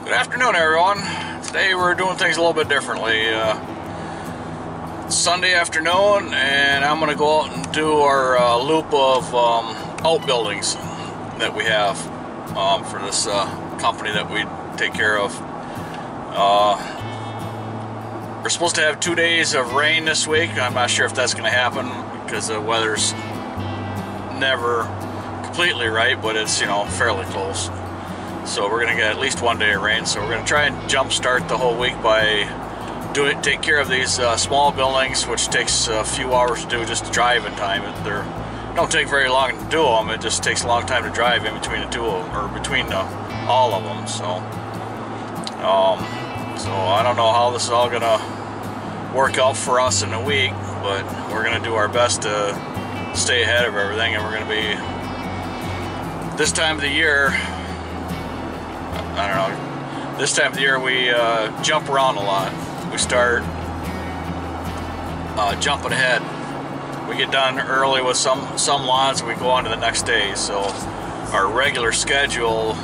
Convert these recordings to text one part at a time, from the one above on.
Good afternoon, everyone. Today we're doing things a little bit differently. It's Sunday afternoon, and I'm going to go out and do our loop of outbuildings that we have for this company that we take care of. We're supposed to have 2 days of rain this week. I'm not sure if that's going to happen because the weather's never completely right, but it's, you know, fairly close. So we're going to get at least 1 day of rain. So we're going to try and jumpstart the whole week by take care of these small buildings, which takes a few hours to do, just driving time. They don't take very long to do them. It just takes a long time to drive in between the two of them, or between all of them. So I don't know how this is all going to work out for us in a week, but we're going to do our best to stay ahead of everything. And we're going to be, this time of the year, I don't know, this time of the year we jump around a lot. We start jumping ahead. We get done early with some lawns and we go on to the next day. So our regular schedule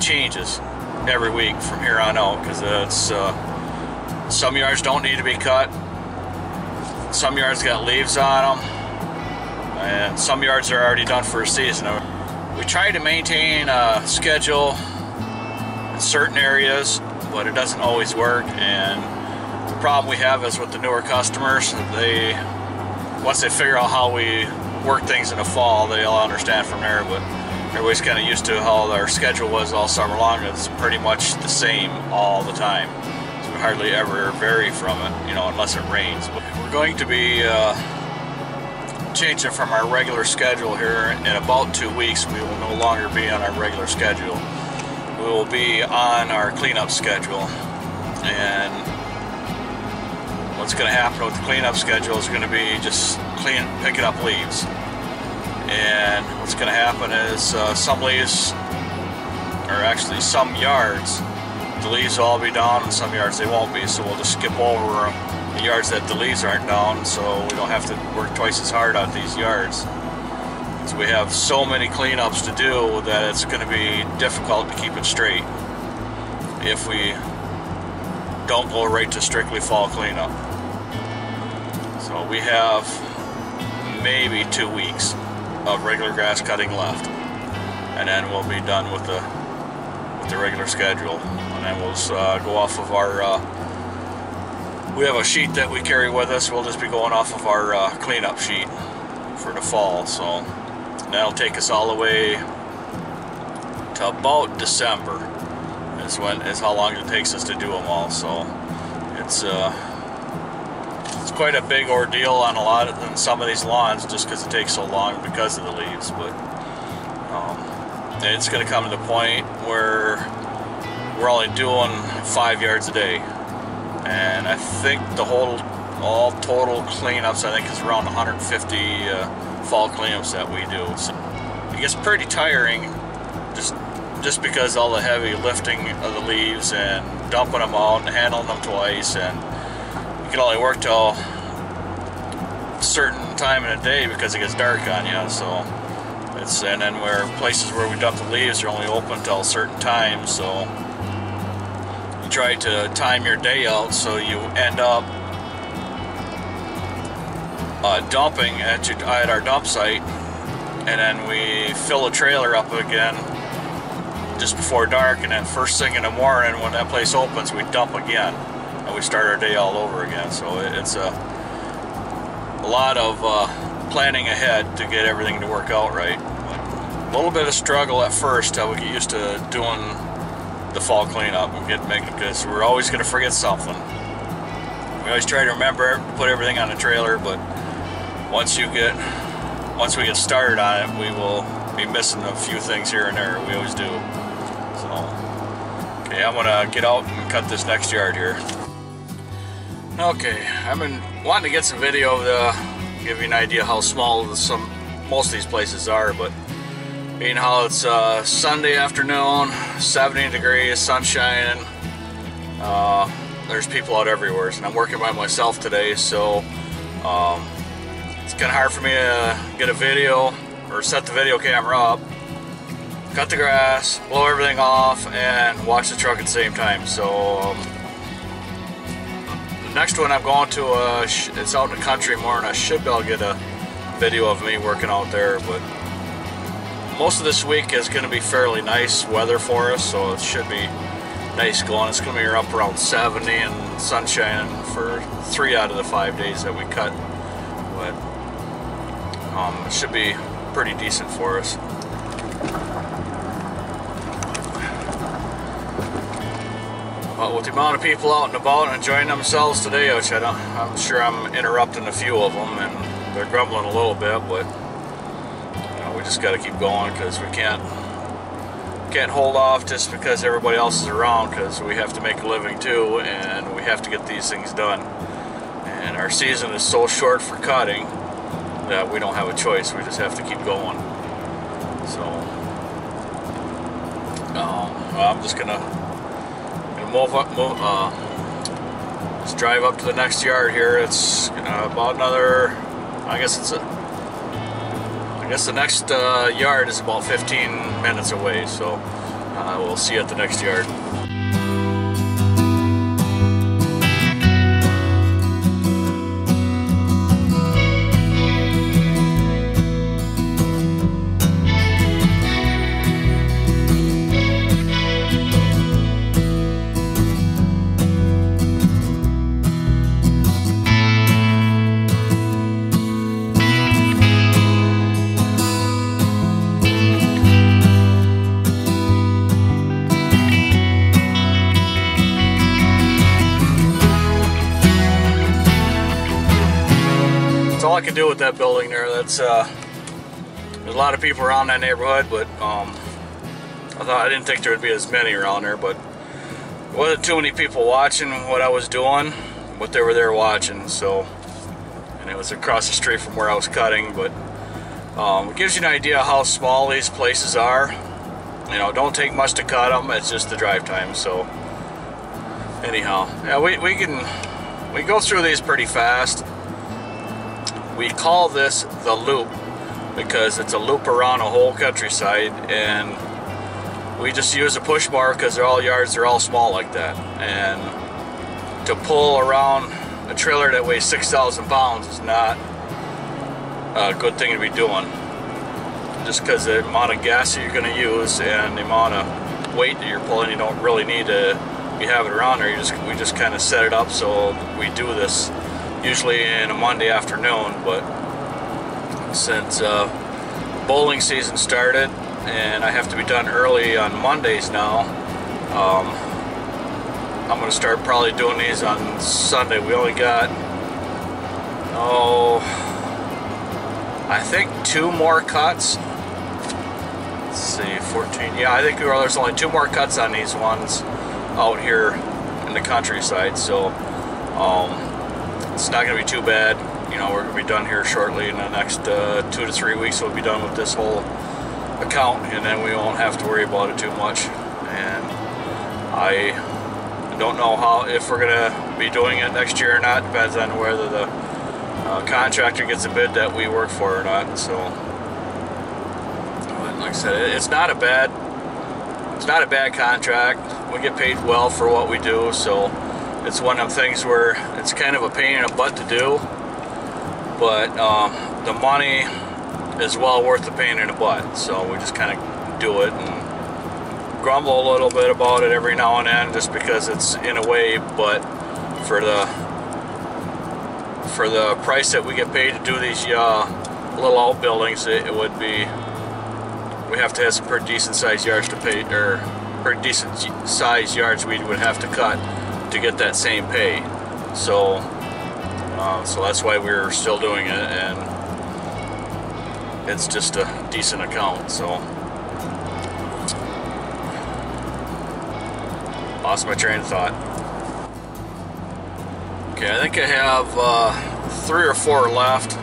changes every week from here on out, because it's some yards don't need to be cut, some yards got leaves on them, and some yards are already done for a season. We try to maintain a schedule in certain areas, but it doesn't always work. And the problem we have is with the newer customers, once they figure out how we work things in the fall, they'll understand from there. But everybody's kind of used to how our schedule was all summer long. It's pretty much the same all the time. So we hardly ever vary from it, you know, unless it rains. But we're going to be changing from our regular schedule here in about 2 weeks. We will no longer be on our regular schedule. We will be on our cleanup schedule. And what's going to happen with the cleanup schedule is going to be just picking up leaves. And what's going to happen is some leaves, or actually some yards, the leaves will all be down, and some yards they won't be. So we'll just skip over the yards that the leaves aren't down, so we don't have to work twice as hard on these yards. So we have so many cleanups to do that it's going to be difficult to keep it straight if we don't go right to strictly fall cleanup. So we have maybe 2 weeks of regular grass cutting left, and then we'll be done with the regular schedule. And then we'll go off of our we have a sheet that we carry with us. We'll just be going off of our cleanup sheet for the fall. So that'll take us all the way to about December is how long it takes us to do them all. So it's quite a big ordeal on some of these lawns, just because it takes so long because of the leaves. But it's going to come to the point where we're only doing 5 yards a day. And I think all total cleanups, I think, is around 150 fall cleanups that we do. So it gets pretty tiring, just because all the heavy lifting of the leaves and dumping them out and handling them twice, and you can only work till a certain time in the day because it gets dark on you. So and then places where we dump the leaves are only open till certain times. So try to time your day out so you end up dumping at our dump site, and then we fill the trailer up again just before dark, and then first thing in the morning when that place opens we dump again, and we start our day all over again. So it's a lot of planning ahead to get everything to work out right. But a little bit of struggle at first till we get used to doing the fall cleanup and because we're always going to forget something. We always try to remember to put everything on the trailer, but once we get started on it, we will be missing a few things here and there. We always do. So okay, I'm gonna get out and cut this next yard here. Okay, I've been wanting to get some video to give you an idea how small most of these places are, but being how it's Sunday afternoon, 70 degrees, sun shining, there's people out everywhere, and I'm working by myself today, so it's kind of hard for me to get a video or set the video camera up. cut the grass, blow everything off, and watch the truck at the same time. So the next one I'm going to, it's out in the country more, and I should be able to get a video of me working out there. But most of this week is going to be fairly nice weather for us, so it should be nice going. It's going to be up around 70 and sunshine for 3 out of the 5 days that we cut. But it should be pretty decent for us. But with the amount of people out and about and enjoying themselves today, which I'm sure I'm interrupting a few of them, and they're grumbling a little bit, but we just got to keep going, because we can't hold off just because everybody else is around, because we have to make a living too, and we have to get these things done. And our season is so short for cutting that we don't have a choice. We just have to keep going. So I'm just gonna just drive up to the next yard here. It's about another, I guess the next yard is about 15 minutes away, so we'll see you at the next yard. That's all I can do with that building there. That's there's a lot of people around that neighborhood, but I didn't think there would be as many around there, but there wasn't too many people watching what I was doing, but they were there watching. So, and it was across the street from where I was cutting, but it gives you an idea how small these places are. You know, don't take much to cut them. It's just the drive time. So anyhow, yeah, we go through these pretty fast. We call this the loop because it's a loop around a whole countryside, and we just use a push bar because they're all yards, they're all small like that. And to pull around a trailer that weighs 6,000 pounds is not a good thing to be doing, just because the amount of gas that you're going to use and the amount of weight that you're pulling, you don't really need to be having it around there. We just kind of set it up so we do this usually in a Monday afternoon. But since bowling season started and I have to be done early on Mondays now, I'm going to start probably doing these on Sunday. We only got, I think 2 more cuts. Let's see, 14. Yeah, I think there's only 2 more cuts on these ones out here in the countryside. So it's not going to be too bad. You know, we're going to be done here shortly. In the next 2 to 3 weeks, we'll be done with this whole account, and then we won't have to worry about it too much. And I don't know if we're going to be doing it next year or not. Depends on whether the contractor gets a bid that we work for or not. So, but like I said, it's not a bad contract. We get paid well for what we do, so it's one of them things where it's kind of a pain in the butt to do, but the money is well worth the pain in the butt. So we just kind of do it and grumble a little bit about it every now and then, just because it's in a way, but for the price that we get paid to do these little outbuildings, it would be, we have to have some pretty decent sized yards to pay, or pretty decent sized yards we would have to cut to get that same pay. So so that's why we're still doing it, and it's just a decent account. So lost my train of thought. Okay, I think I have 3 or 4 left,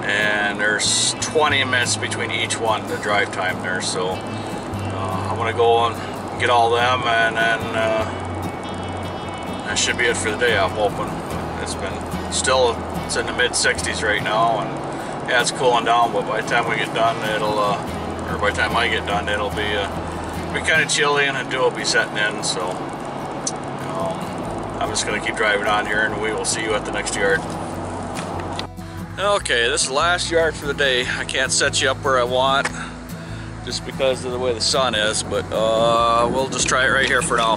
and there's 20 minutes between each one, the drive time there. So I'm gonna go and get all them, and then that should be it for the day, I'm hoping. It's in the mid 60s right now, and yeah, it's cooling down, but by the time we get done, it'll or by the time I get done, it'll be kind of chilly and the dew will be setting in. So I'm just going to keep driving on here, and we will see you at the next yard. Okay, this is the last yard for the day. I can't set you up where I want just because of the way the sun is, but we'll just try it right here for now.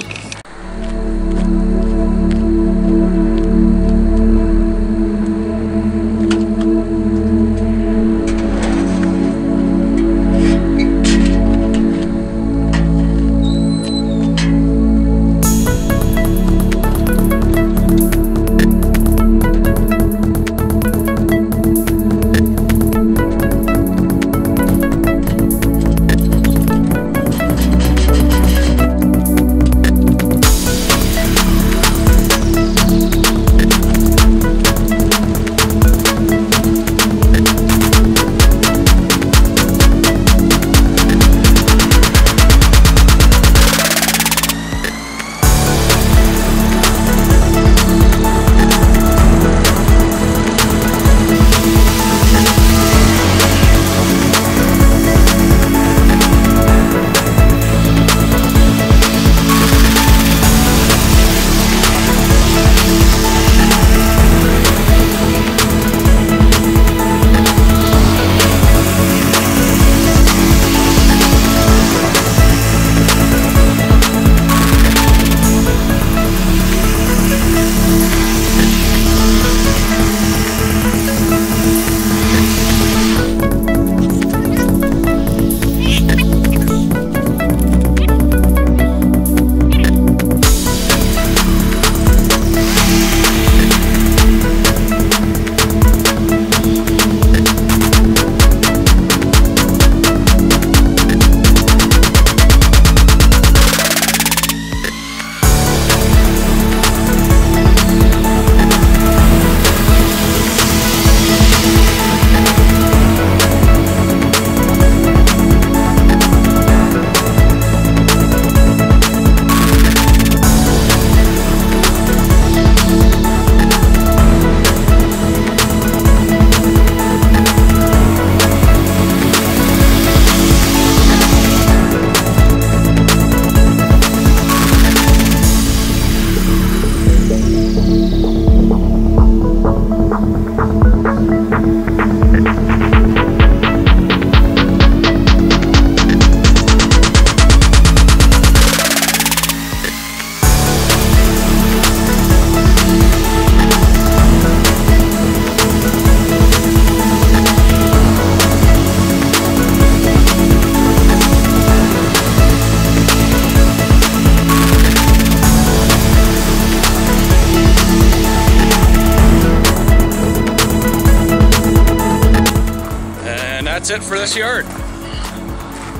That's it for this yard.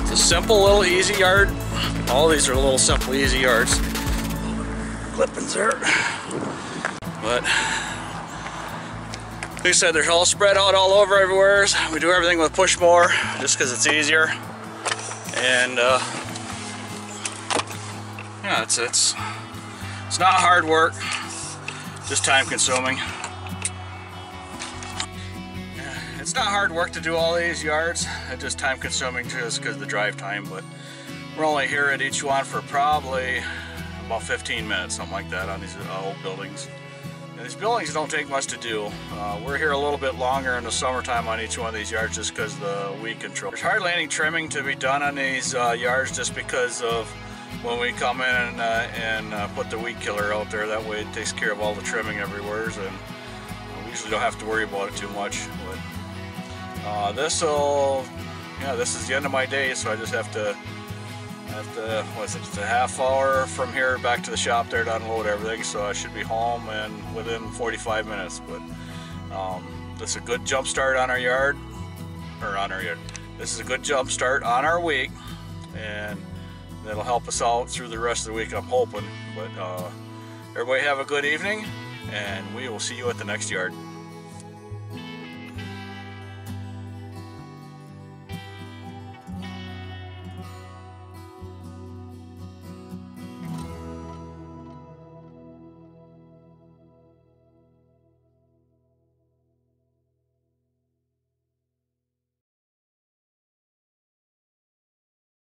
It's a simple little easy yard. All these are little simple easy yards. Clippings there. But like I said, they're all spread out all over everywhere. We do everything with push mower just because it's easier. And yeah, it's not hard work, just time consuming. It's not hard work to do all these yards, it's just time consuming just because of the drive time, but we're only here at each one for probably about 15 minutes, something like that, on these old buildings. And these buildings don't take much to do. We're here a little bit longer in the summertime on each one of these yards just because of the weed control. There's hardly any trimming to be done on these yards just because of when we come in and put the weed killer out there. That way it takes care of all the trimming everywhere, and we usually don't have to worry about it too much. But this is the end of my day, so I just have to what's it, it's a half hour from here back to the shop there to unload everything, so I should be home and within 45 minutes. But this is a good jump start on our yard, this is a good jump start on our week, and that'll help us out through the rest of the week, I'm hoping. But everybody have a good evening, and we will see you at the next yard.